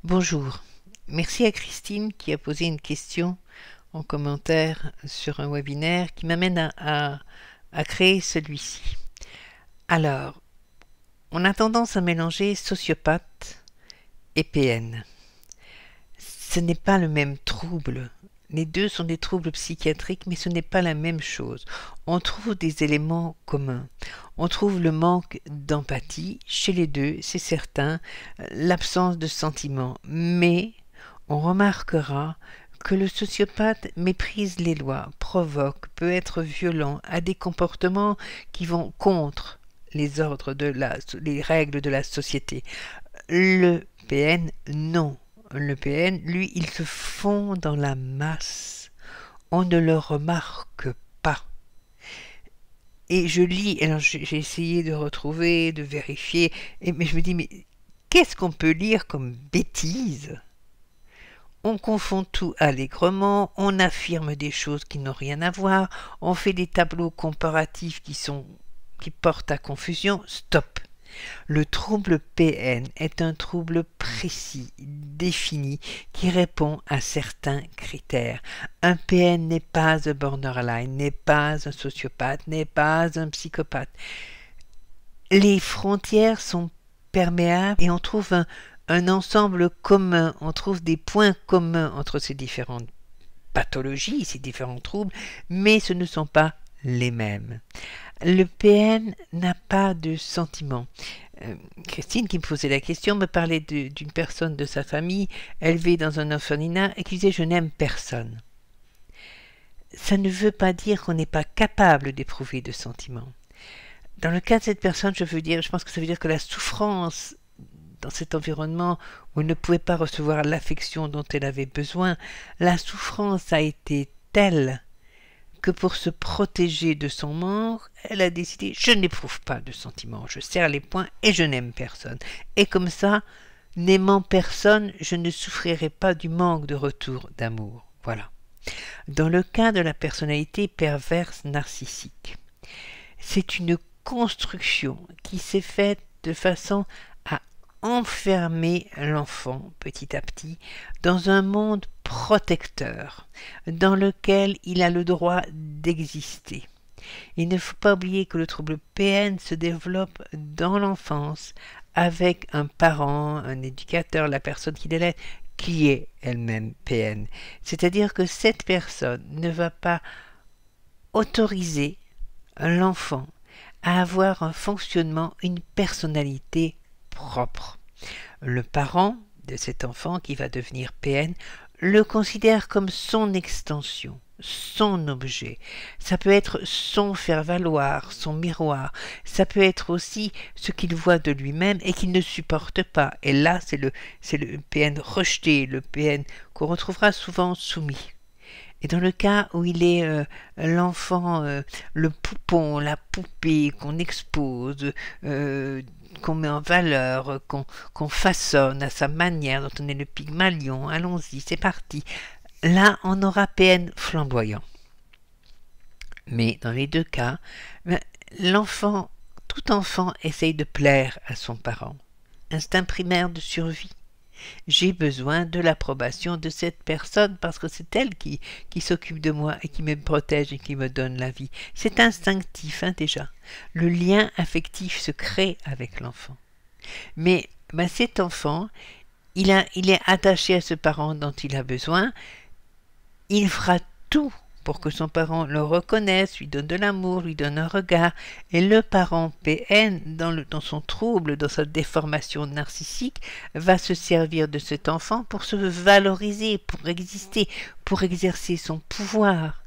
Bonjour, merci à Christine qui a posé une question en commentaire sur un webinaire qui m'amène à créer celui-ci. Alors, on a tendance à mélanger sociopathe et PN. Ce n'est pas le même trouble. Les deux sont des troubles psychiatriques, mais ce n'est pas la même chose. On trouve des éléments communs. On trouve le manque d'empathie chez les deux, c'est certain, l'absence de sentiments. Mais on remarquera que le sociopathe méprise les lois, provoque, peut être violent, a des comportements qui vont contre les ordres les règles de la société. Le PN, non. Le PN, lui, il se fond dans la masse. On ne le remarque pas. Et je lis, alors j'ai essayé de retrouver, de vérifier, mais je me dis, mais qu'est-ce qu'on peut lire comme bêtise? On confond tout allègrement, on affirme des choses qui n'ont rien à voir, on fait des tableaux comparatifs qui portent à confusion. Stop! Le trouble PN est un trouble précis, défini, qui répond à certains critères. Un PN n'est pas un borderline, n'est pas un sociopathe, n'est pas un psychopathe. Les frontières sont perméables et on trouve un ensemble commun, on trouve des points communs entre ces différentes pathologies, ces différents troubles, mais ce ne sont pas les mêmes. Le PN n'a pas de sentiment. Christine, qui me posait la question, me parlait d'une personne de sa famille élevée dans un orphelinat et qui disait « je n'aime personne ». Ça ne veut pas dire qu'on n'est pas capable d'éprouver de sentiments. Dans le cas de cette personne, je pense que ça veut dire que la souffrance dans cet environnement où elle ne pouvait pas recevoir l'affection dont elle avait besoin, la souffrance a été telle que pour se protéger de son manque, elle a décidé « je n'éprouve pas de sentiments, je serre les poings et je n'aime personne ». Et comme ça, n'aimant personne, je ne souffrirai pas du manque de retour d'amour. Voilà. Dans le cas de la personnalité perverse narcissique, c'est une construction qui s'est faite de façon à enfermer l'enfant petit à petit dans un monde protecteur dans lequel il a le droit d'exister. Il ne faut pas oublier que le trouble PN se développe dans l'enfance avec un parent, un éducateur, la personne qui l'élève, qui est elle-même PN. C'est-à-dire que cette personne ne va pas autoriser l'enfant à avoir un fonctionnement, une personnalité propre. Le parent de cet enfant qui va devenir PN le considère comme son extension, son objet. Ça peut être son faire-valoir, son miroir. Ça peut être aussi ce qu'il voit de lui-même et qu'il ne supporte pas. Et là, c'est le PN rejeté, le PN qu'on retrouvera souvent soumis. Et dans le cas où il est l'enfant, le poupon, la poupée qu'on expose, qu'on met en valeur, qu'on façonne à sa manière, dont on est le Pygmalion, allons-y, c'est parti. Là, on aura PN flamboyant. Mais dans les deux cas, l'enfant, tout enfant essaye de plaire à son parent. Instinct primaire de survie. J'ai besoin de l'approbation de cette personne parce que c'est elle qui s'occupe de moi et qui me protège et qui me donne la vie. C'est instinctif, déjà. Le lien affectif se crée avec l'enfant. Mais cet enfant, il est attaché à ce parent dont il a besoin. Il fera tout pour que son parent le reconnaisse, lui donne de l'amour, lui donne un regard. Et le parent PN, dans son trouble, dans sa déformation narcissique, va se servir de cet enfant pour se valoriser, pour exister, pour exercer son pouvoir.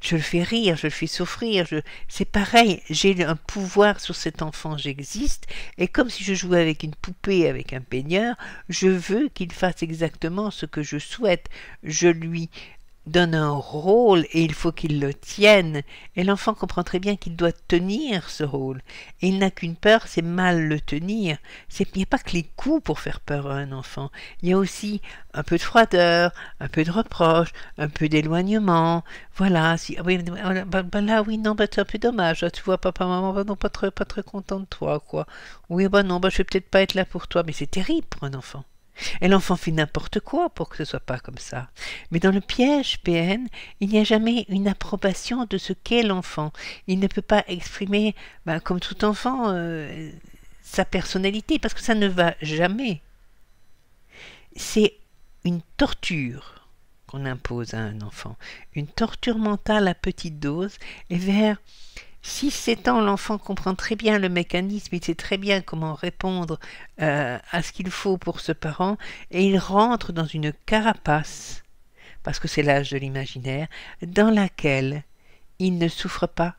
Je le fais rire, je le fais souffrir, c'est pareil, j'ai un pouvoir sur cet enfant, j'existe, et comme si je jouais avec une poupée, avec un peigneur, je veux qu'il fasse exactement ce que je souhaite. Je lui donne un rôle et il faut qu'il le tienne. Et l'enfant comprend très bien qu'il doit tenir ce rôle. Et il n'a qu'une peur, c'est mal le tenir. Il n'y a pas que les coups pour faire peur à un enfant. Il y a aussi un peu de froideur, un peu de reproche, un peu d'éloignement. Voilà. Là, oui, non, c'est un peu dommage. Tu vois, papa, maman, non, pas très content de toi, quoi. Oui, non, je vais peut-être pas être là pour toi. Mais c'est terrible pour un enfant. Et l'enfant fait n'importe quoi pour que ce soit pas comme ça. Mais dans le piège PN, il n'y a jamais une approbation de ce qu'est l'enfant. Il ne peut pas exprimer, comme tout enfant, sa personnalité, parce que ça ne va jamais. C'est une torture qu'on impose à un enfant. Une torture mentale à petite dose, et vers 6-7 ans, l'enfant comprend très bien le mécanisme, il sait très bien comment répondre à ce qu'il faut pour ce parent, et il rentre dans une carapace, parce que c'est l'âge de l'imaginaire, dans laquelle il ne souffre pas,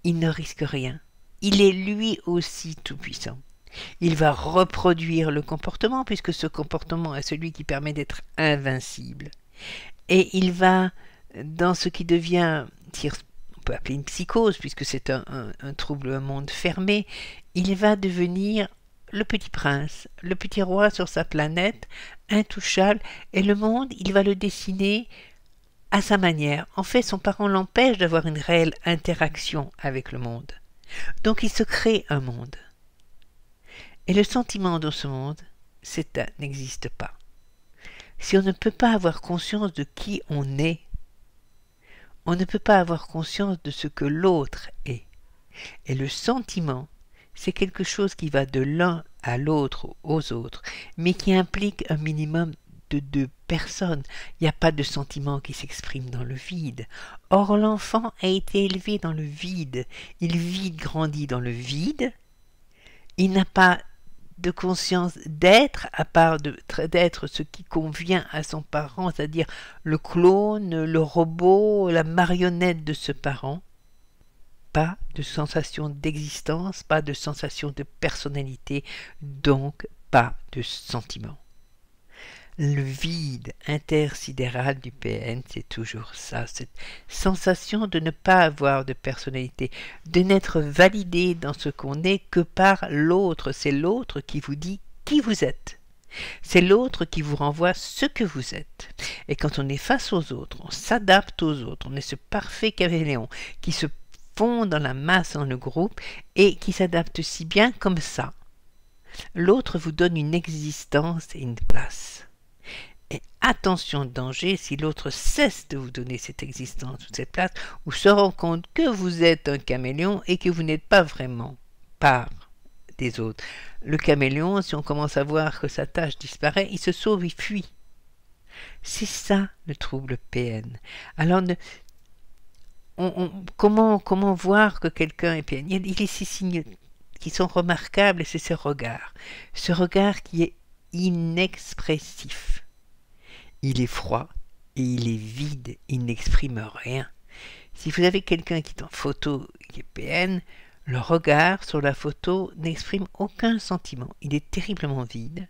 il ne risque rien. Il est lui aussi tout-puissant. Il va reproduire le comportement, puisque ce comportement est celui qui permet d'être invincible. Et il va, dans ce qui devient, on peut appeler une psychose, puisque c'est un trouble, un monde fermé, il va devenir le petit prince, le petit roi sur sa planète, intouchable, et le monde, il va le dessiner à sa manière. En fait, son parent l'empêche d'avoir une réelle interaction avec le monde. Donc il se crée un monde. Et le sentiment dans ce monde, n'existe pas. Si on ne peut pas avoir conscience de qui on est, on ne peut pas avoir conscience de ce que l'autre est. Et le sentiment, c'est quelque chose qui va de l'un à l'autre, aux autres, mais qui implique un minimum de 2 personnes. Il n'y a pas de sentiment qui s'exprime dans le vide. Or, l'enfant a été élevé dans le vide. Il vit, grandit dans le vide. Il n'a pas de conscience d'être, à part d'être ce qui convient à son parent, c'est-à-dire le clone, le robot, la marionnette de ce parent. Pas de sensation d'existence, pas de sensation de personnalité, donc pas de sentiment. Le vide intersidéral du PN, c'est toujours ça, cette sensation de ne pas avoir de personnalité, de n'être validé dans ce qu'on est que par l'autre. C'est l'autre qui vous dit qui vous êtes. C'est l'autre qui vous renvoie ce que vous êtes. Et quand on est face aux autres, on s'adapte aux autres, on est ce parfait caméléon qui se fond dans la masse, dans le groupe, et qui s'adapte si bien comme ça. L'autre vous donne une existence et une place. Et attention, danger, si l'autre cesse de vous donner cette existence ou cette place, ou se rend compte que vous êtes un caméléon et que vous n'êtes pas vraiment part des autres. Le caméléon, si on commence à voir que sa tâche disparaît, il se sauve, il fuit. C'est ça le trouble PN. Alors, comment voir que quelqu'un est PN? Il y a ces signes qui sont remarquables, et c'est ce regard. Ce regard qui est inexpressif. Il est froid et il est vide, il n'exprime rien. Si vous avez quelqu'un qui est en photo, qui est PN, le regard sur la photo n'exprime aucun sentiment. Il est terriblement vide.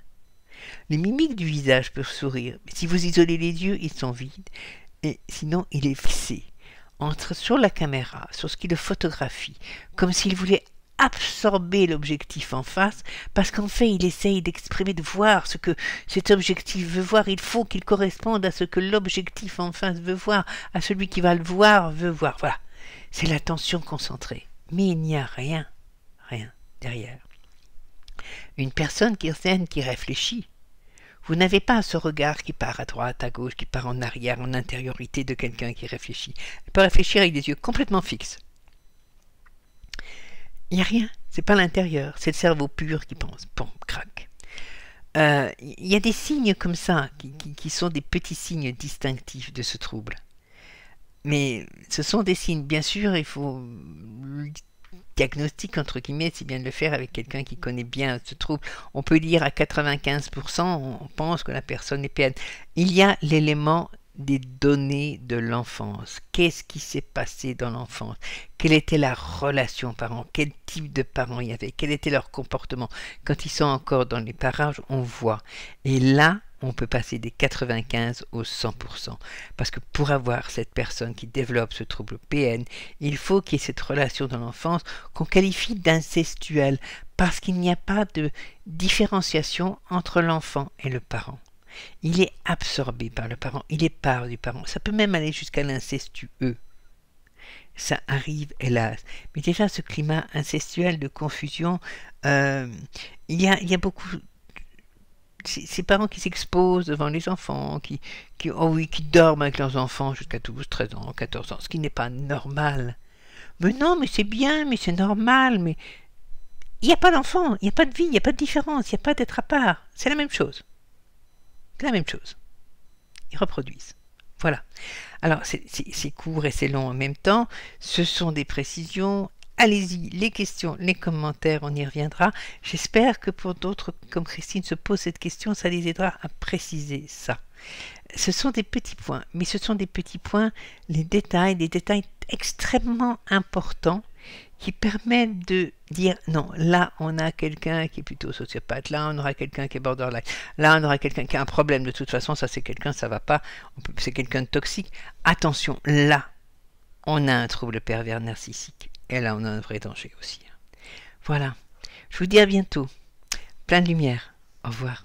Les mimiques du visage peuvent sourire, mais si vous isolez les yeux, ils sont vides. Et sinon, il est fixé sur la caméra, sur ce qui le photographie, comme s'il voulait absorber l'objectif en face, parce qu'en fait il essaye d'exprimer, de voir ce que cet objectif veut voir. Il faut qu'il corresponde à ce que l'objectif en face veut voir, à celui qui va le voir veut voir. Voilà, c'est l'attention concentrée, mais il n'y a rien derrière. Une personne qui est zen, qui réfléchit, vous n'avez pas ce regard qui part à droite, à gauche, qui part en arrière, en intériorité de quelqu'un qui réfléchit. Elle peut réfléchir avec des yeux complètement fixes. Il n'y a rien, c'est pas l'intérieur, c'est le cerveau pur qui pense. Bon, crac. Il y a des signes comme ça, qui sont des petits signes distinctifs de ce trouble. Mais ce sont des signes, bien sûr, il faut le diagnostic, entre guillemets, c'est bien de le faire avec quelqu'un qui connaît bien ce trouble. On peut dire à 95%, on pense que la personne est PN. Il y a l'élément des données de l'enfance. Qu'est-ce qui s'est passé dans l'enfance? Quelle était la relation parents? Quel type de parents il y avait? Quel était leur comportement? Quand ils sont encore dans les parages, on voit. Et là, on peut passer des 95 au 100%. Parce que pour avoir cette personne qui développe ce trouble PN, il faut qu'il y ait cette relation dans l'enfance qu'on qualifie d'incestuelle, parce qu'il n'y a pas de différenciation entre l'enfant et le parent. Il est absorbé par le parent, il est part du parent. Ça peut même aller jusqu'à l'incestueux. Ça arrive, hélas. Mais déjà, ce climat incestuel de confusion, il y a beaucoup ces parents qui s'exposent devant les enfants, oh oui, qui dorment avec leurs enfants jusqu'à 12, 13 ans, 14 ans, ce qui n'est pas normal. Mais non, mais c'est bien, mais c'est normal, mais il n'y a pas d'enfant, il n'y a pas de vie, il n'y a pas de différence, il n'y a pas d'être à part. C'est la même chose. C'est la même chose. Ils reproduisent. Voilà. Alors, c'est court et c'est long en même temps. Ce sont des précisions. Allez-y, les questions, les commentaires, on y reviendra. J'espère que pour d'autres, comme Christine se pose cette question, ça les aidera à préciser ça. Ce sont des petits points, mais ce sont des petits points, des détails extrêmement importants qui permettent de dire non, là on a quelqu'un qui est plutôt sociopathe, là on aura quelqu'un qui est borderline, là on aura quelqu'un qui a un problème de toute façon, ça c'est quelqu'un, ça va pas, c'est quelqu'un de toxique. Attention, là on a un trouble pervers narcissique et là on a un vrai danger aussi. Voilà, je vous dis à bientôt, plein de lumière, au revoir.